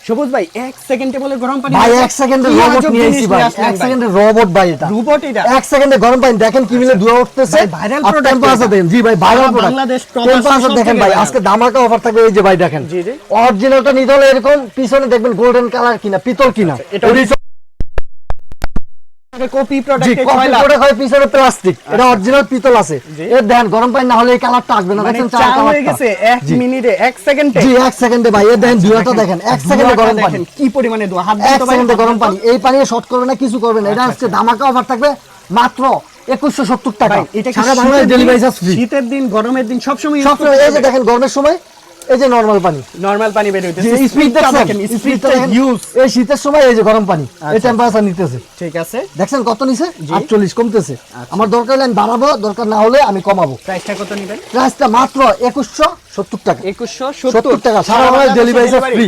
সবুজ ভাই 1 সেকেন্ডে বলে গরম পানি ভাই 1 সেকেন্ডে রোবট নিয়ে এসেছি ভাই 1 সেকেন্ডে রোবট ভাই এটা রোবট এটা 1 সেকেন্ডে গরম পানি দেখেন কি মিলে ধোয়া উঠতেছে ভাইরাল আর প্রোডাক্ট টেম্পারেচার দেখেন জি ভাই ভাইরাল প্রোডাক্ট বাংলাদেশ টেম্পারেচার দেখেন ভাই আজকে ধামাকা অফার থাকবে এই যে ভাই দেখেন জি জি অরিজিনালটা নিতে হলে এরকম পিছনে দেখবেন গোল্ডেন কালার কিনা পিতল কিনা এটা কপি প্রোডাক্টে 6 লাখ প্রোডাক্ট হয় পিছনে প্লাস্টিক এটা অরিজিনাল পিতল আছে এর দেখেন গরম পানি না হলে এই কালারটা আসবে না দেখেন চার কালার হয়ে গেছে 1 মিনিটে 1 সেকেন্ডে জি 1 সেকেন্ডে ভাই এই দেখেন দুয়াটা দেখেন 1 সেকেন্ডে গরম পানি দেখেন কি পরিমাণে দোয়া হাত দিয়ে 1 সেকেন্ডে গরম পানি এই পানি শর্ট করবে না কিছু করবে না এটা হচ্ছে ধামাকা অফার থাকবে মাত্র 2170 টাকা এটা সারা বাংলাদেশ ডেলিভারি চার্জ ফ্রি শীতের দিন গরমের দিন সব সময় এই যে দেখেন গরমের সময় এই যে নরমাল পানি নরমাল পানি বের হইতেছে স্পিডটা দেখেন স্পিডটা ইউজ এই শীতের সময় এই যে গরম পানি এই টেম্পারেচার নিতেছে ঠিক আছে দেখছেন কত নিছে 48 কমতেছে আমার দরকার হলে আমি বাড়াবো দরকার না হলে আমি কমাবো প্রাইসটা কত নেবেন প্রাইসটা মাত্র 2170 টাকা 2170 টাকা সারা বাংলাদেশ ডেলিভারি চার্জ ফ্রি